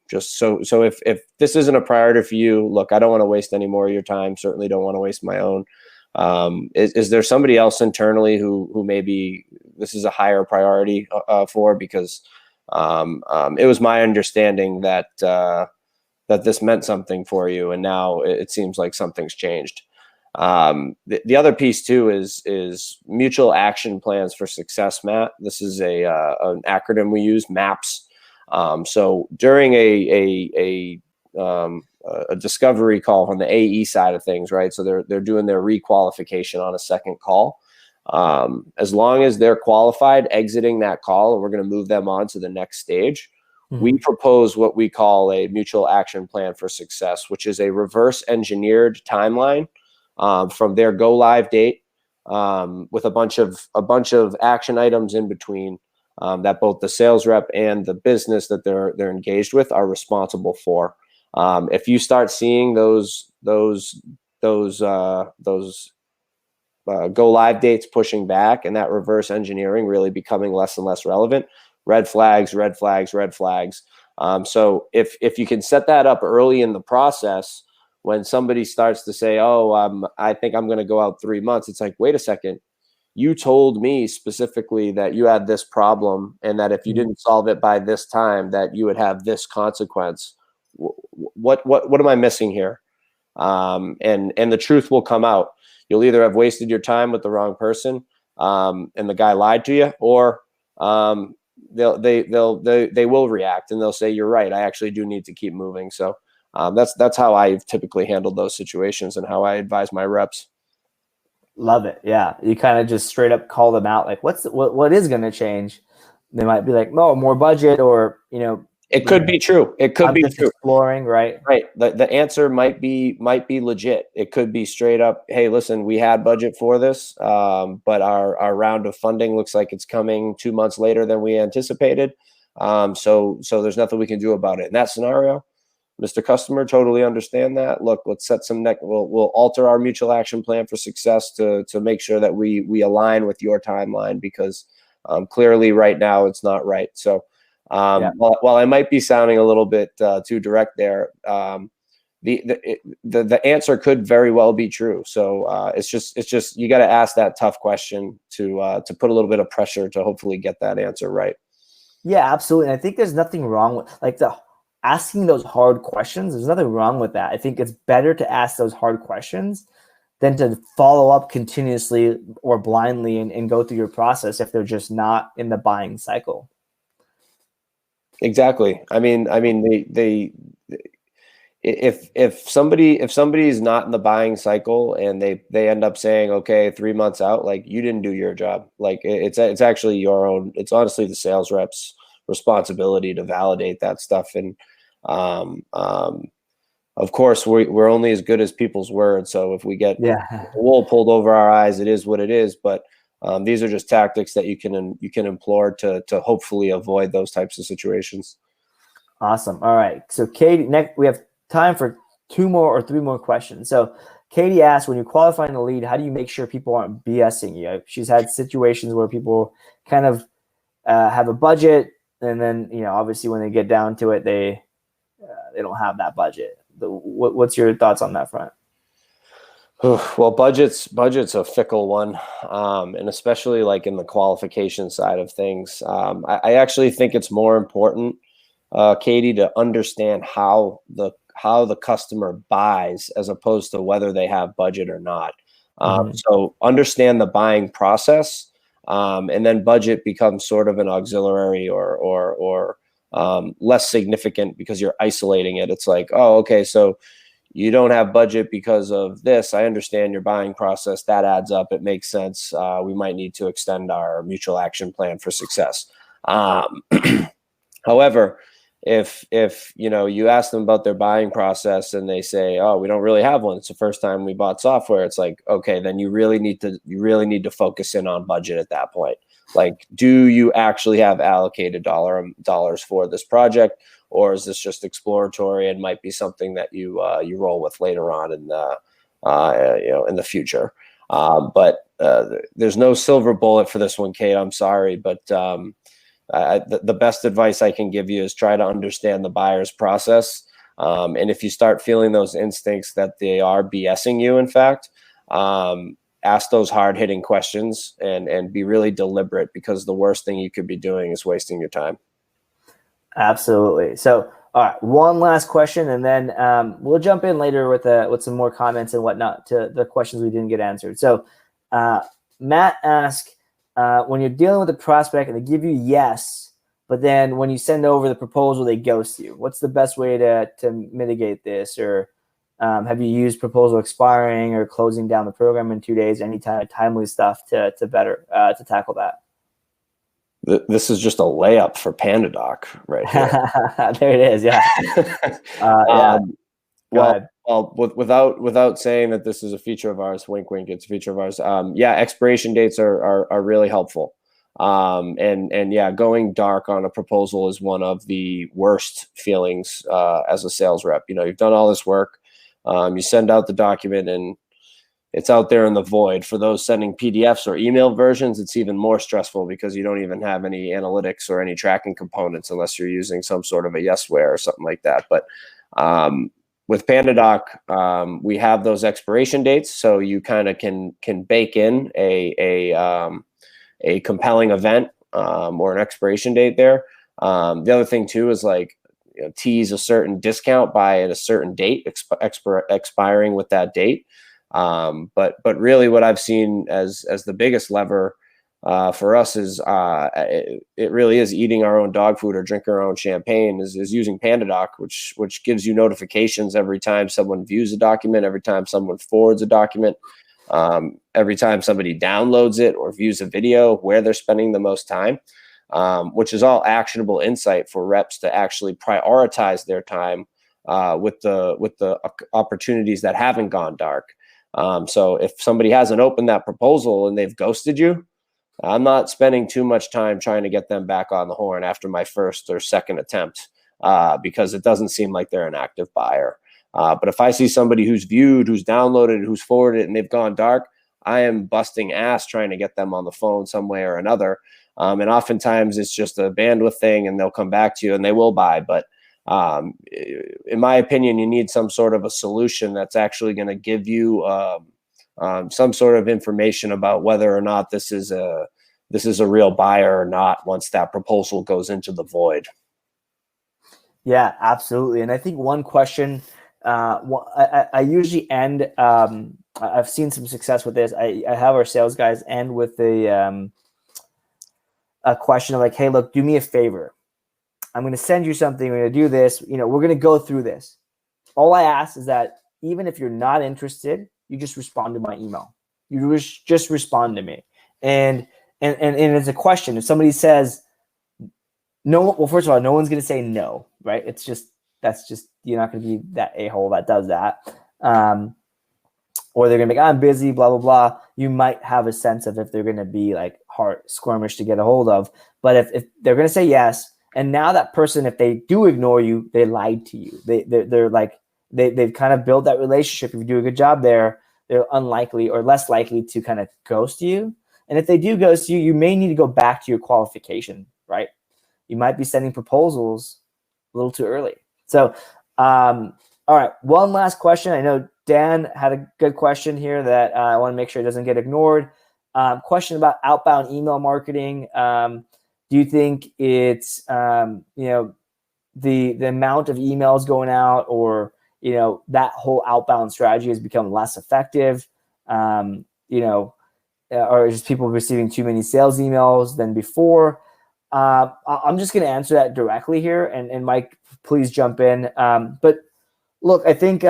Just so if this isn't a priority for you, look, I don't want to waste any more of your time. Certainly don't want to waste my own. Is there somebody else internally who maybe this is a higher priority for? Because it was my understanding that this meant something for you, and now it seems like something's changed. The other piece too is mutual action plans for success, Matt. This is an acronym we use, MAPS. So during a discovery call on the AE side of things, right? So they're doing their requalification on a second call. As long as they're qualified, exiting that call, and we're going to move them on to the next stage. We propose what we call a mutual action plan for success, which is a reverse engineered timeline from their go live date, with a bunch of action items in between, that both the sales rep and the business that they're engaged with are responsible for. If you start seeing those go live dates pushing back, and that reverse engineering really becoming less and less relevant, red flags. So if you can set that up early in the process, when somebody starts to say, I think I'm going to go out 3 months, it's like, wait a second, you told me specifically that you had this problem, and that if you didn't solve it by this time, that you would have this consequence. What am I missing here? And the truth will come out. You'll either have wasted your time with the wrong person, and the guy lied to you, or they will react and they'll say, you're right, I actually do need to keep moving. So that's how I've typically handled those situations and how I advise my reps. Love it. Yeah. You kind of just straight up call them out. Like, what is going to change? They might be like, no, more budget, or, It could be true. It could I'm be just true. exploring. Right. Right. The answer might be legit. It could be straight up, hey, listen, we had budget for this, but our round of funding looks like it's coming 2 months later than we anticipated. So there's nothing we can do about it. In that scenario, Mr. Customer, totally understand that. Look, let's set some we'll alter our mutual action plan for success to make sure that we align with your timeline, because clearly right now it's not right. So Yeah. while I might be sounding a little bit too direct there, the answer could very well be true. So it's just you got to ask that tough question to put a little bit of pressure to hopefully get that answer right. Yeah, absolutely. And I think there's nothing wrong with like the asking those hard questions. There's nothing wrong with that. I think it's better to ask those hard questions than to follow up continuously or blindly and go through your process if they're just not in the buying cycle. Exactly. I mean, they if somebody is not in the buying cycle and they end up saying, okay, 3 months out, like, you didn't do your job. Like, it's actually your own. It's honestly the sales rep's responsibility to validate that stuff. And of course, we're only as good as people's word. So if we get Yeah. the wool pulled over our eyes, it is what it is. But these are just tactics that you can employ to hopefully avoid those types of situations. Awesome. All right. So Katie, next we have time for 2 more or 3 more questions. So Katie asked, when you're qualifying a lead, how do you make sure people aren't BSing you? She's had situations where people kind of have a budget, and then obviously when they get down to it, they don't have that budget. What's your thoughts on that front? Well, budget's a fickle one, and especially like in the qualification side of things. I actually think it's more important, Katie, to understand how the customer buys as opposed to whether they have budget or not. So understand the buying process, and then budget becomes sort of an auxiliary or less significant because you're isolating it. It's like, oh, okay, so you don't have budget because of this. I understand your buying process. That adds up. It makes sense. We might need to extend our mutual action plan for success. However, if you ask them about their buying process and they say, oh, we don't really have one, it's the first time we bought software, it's like, okay, then you really need to focus in on budget at that point. Like, do you actually have allocated dollars for this project, or is this just exploratory and might be something that you roll with later on in the future? But there's no silver bullet for this one, Kate. I'm sorry, but the best advice I can give you is try to understand the buyer's process. And if you start feeling those instincts that they are BSing you, in fact, ask those hard-hitting questions and be really deliberate, because the worst thing you could be doing is wasting your time. Absolutely. So, all right, one last question, and then we'll jump in later with some more comments and whatnot to the questions we didn't get answered. So, Matt asked, when you're dealing with a prospect and they give you yes, but then when you send over the proposal, they ghost you. What's the best way to mitigate this? Or have you used proposal expiring or closing down the program in 2 days? Any timely stuff to better to tackle that? This is just a layup for PandaDoc right here. There it is. Yeah. Yeah. Well, without saying that this is a feature of ours, wink, wink, it's a feature of ours. Yeah, expiration dates are really helpful. And yeah, going dark on a proposal is one of the worst feelings as a sales rep. You've done all this work, you send out the document and it's out there in the void. For those sending PDFs or email versions, it's even more stressful because you don't even have any analytics or any tracking components unless you're using some sort of a yesware or something like that. But with PandaDoc, we have those expiration dates, so you kind of can bake in a compelling event or an expiration date there. The other thing too is like tease a certain discount by a certain date expiring with that date. But really, what I've seen as the biggest lever for us is it really is eating our own dog food or drinking our own champagne is using PandaDoc, which gives you notifications every time someone views a document, every time someone forwards a document. every time somebody downloads it or views a video, where they're spending the most time, which is all actionable insight for reps to actually prioritize their time with the opportunities that haven't gone dark. So if somebody hasn't opened that proposal and they've ghosted you, I'm not spending too much time trying to get them back on the horn after my first or second attempt, because it doesn't seem like they're an active buyer. But if I see somebody who's viewed, who's downloaded, who's forwarded, and they've gone dark, I am busting ass trying to get them on the phone some way or another. And oftentimes it's just a bandwidth thing, and they'll come back to you and they will buy. But in my opinion, you need some sort of a solution that's actually going to give you some sort of information about whether or not this is a real buyer or not once that proposal goes into the void. Yeah, absolutely. And I think one question, I usually end, I've seen some success with this. I have our sales guys end with a question of like, hey, look, do me a favor. I'm going to send you something. We're going to do this. We're going to go through this. All I ask is that even if you're not interested, you just respond to my email. You just respond to me. And it's a question. If somebody says no, well, first of all, no one's going to say no, right? That's just, you're not going to be that a-hole that does that. Or they're going to be like, I'm busy, blah, blah, blah. You might have a sense of if they're going to be like hard squirmish to get a hold of. But if they're going to say yes, and now that person, if they do ignore you, they lied to you. They're like, they've kind of built that relationship. If you do a good job there, they're unlikely or less likely to kind of ghost you. And if they do ghost you, you may need to go back to your qualification, right? You might be sending proposals a little too early. So, all right, one last question. I know Dan had a good question here that I want to make sure it doesn't get ignored. Question about outbound email marketing. Do you think it's the amount of emails going out, or that whole outbound strategy has become less effective? Or just people receiving too many sales emails than before? I'm just going to answer that directly here, and Mike, please jump in. But look, I think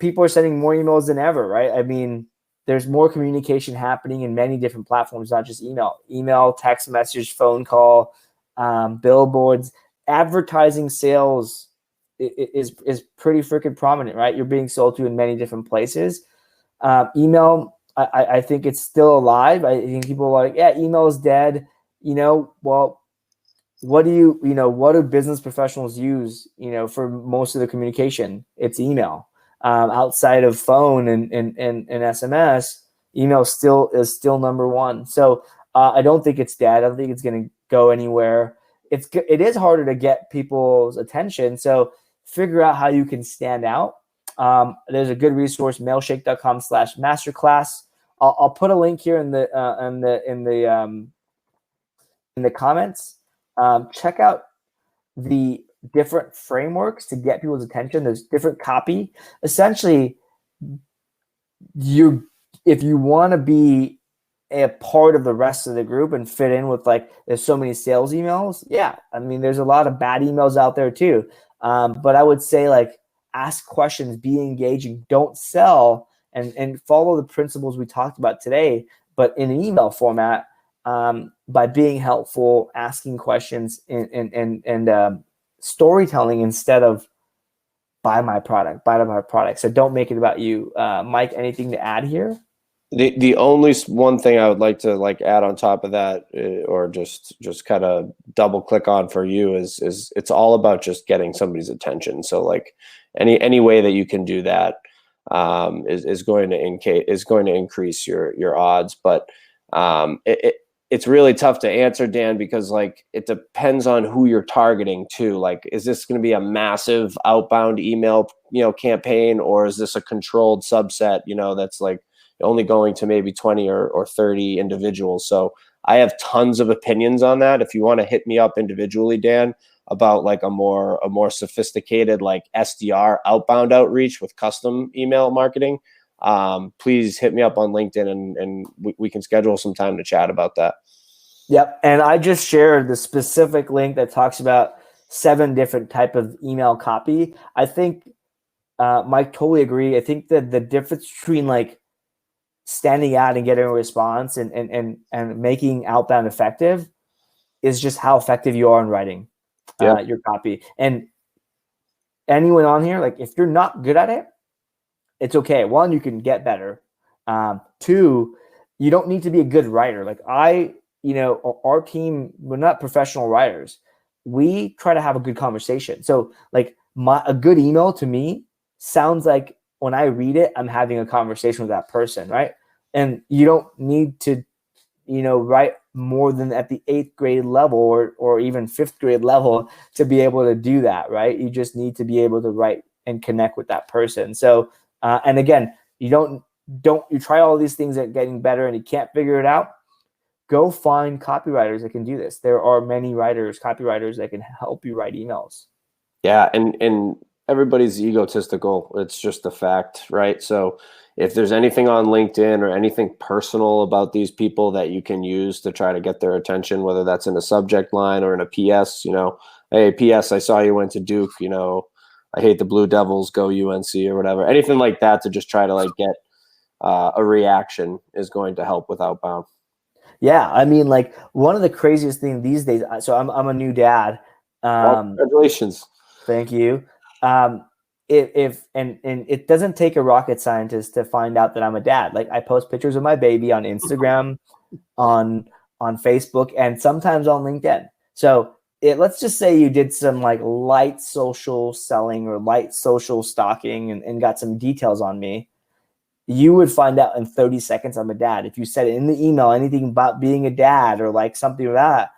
people are sending more emails than ever, right? I mean, there's more communication happening in many different platforms, not just email, text message, phone call, billboards, advertising, sales is pretty freaking prominent, right? You're being sold to in many different places. Email, I think it's still alive. I think people are like, yeah, email is dead. Well, what do business professionals use, for most of the communication? It's email. Outside of phone and SMS, email is still number one. So I don't think it's dead. I don't think it's going to go anywhere. It is harder to get people's attention. So figure out how you can stand out. There's a good resource, mailshake.com/masterclass. I'll put a link here in the comments. Check out the different frameworks to get people's attention. There's different copy. Essentially, if you want to be a part of the rest of the group and fit in with, like, there's so many sales emails. Yeah, I mean, there's a lot of bad emails out there too. But I would say, like, ask questions, be engaging, don't sell, and follow the principles we talked about today, but in an email format, by being helpful, asking questions, and storytelling instead of buy my product. So don't make it about you. Mike, anything to add here? The only one thing I would like to add on top of that, or just kind of double click on for you is it's all about just getting somebody's attention. So like any way that you can do that is going to increase your odds. But it's really tough to answer, Dan, because like it depends on who you're targeting too. Like, is this going to be a massive outbound email campaign, or is this a controlled subset that's like only going to maybe 20 or 30 individuals? So I have tons of opinions on that. If you want to hit me up individually, Dan, about like a more sophisticated like SDR outbound outreach with custom email marketing, please hit me up on LinkedIn and we can schedule some time to chat about that. Yep. And I just shared the specific link that talks about 7 different type of email copy. I think Mike, totally agree. I think that the difference between like standing out and getting a response and making outbound effective is just how effective you are in writing your copy. And anyone on here, like if you're not good at it, it's okay. One, you can get better. Two, you don't need to be a good writer. Like our team, we're not professional writers. We try to have a good conversation. So like a good email to me sounds like when I read it, I'm having a conversation with that person, right? And you don't need to, write more than at the 8th grade level or even 5th grade level to be able to do that, right? You just need to be able to write and connect with that person. So, and again, you try all these things at getting better and you can't figure it out. Go find copywriters that can do this. There are many copywriters that can help you write emails. Yeah. And everybody's egotistical. It's just a fact, right? So if there's anything on LinkedIn or anything personal about these people that you can use to try to get their attention, whether that's in a subject line or in a PS, hey, PS, I saw you went to Duke, I hate the Blue Devils, go UNC or whatever. Anything like that to just try to like get a reaction is going to help with outbound. Yeah. I mean, like one of the craziest things these days, so I'm a new dad. Congratulations. Thank you. If it doesn't take a rocket scientist to find out that I'm a dad. Like I post pictures of my baby on Instagram, on Facebook, and sometimes on LinkedIn. So let's just say you did some like light social selling or light social stalking and got some details on me. You would find out in 30 seconds I'm a dad. If you said in the email anything about being a dad or like something like that,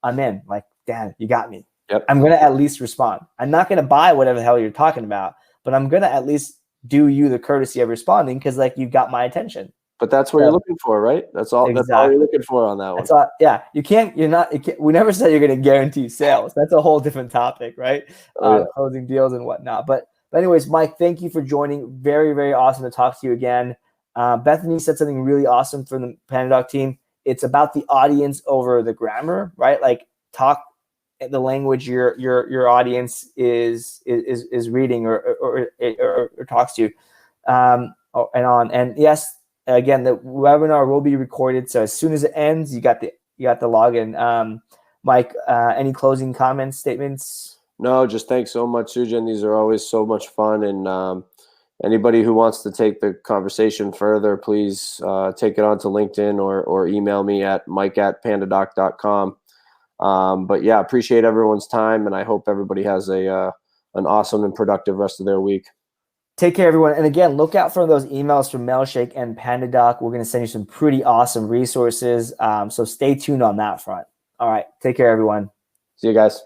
I'm in. Like, Dad, you got me. Yep. I'm going to at least respond. I'm not going to buy whatever the hell you're talking about, but I'm going to at least do you the courtesy of responding because like you got my attention. But that's what you're looking for, right? That's all. Exactly. That's all you're looking for on that one. That's all, yeah. We never said you're going to guarantee sales. That's a whole different topic, right? Closing deals and whatnot. But anyways, Mike, thank you for joining. Very, very awesome to talk to you again. Bethany said something really awesome for the PandaDoc team. It's about the audience over the grammar, right? Like talk the language your audience is reading or talks to you, and yes, again, the webinar will be recorded, so as soon as it ends, you got the login. Mike, any closing comments, statements? No, just thanks so much, Sujan. These are always so much fun, and anybody who wants to take the conversation further, please take it onto LinkedIn or email me at mike@pandadoc.com. But yeah, appreciate everyone's time, and I hope everybody has an awesome and productive rest of their week. Take care, everyone. And again, look out for those emails from Mailshake and PandaDoc. We're going to send you some pretty awesome resources. So stay tuned on that front. All right. Take care, everyone. See you guys.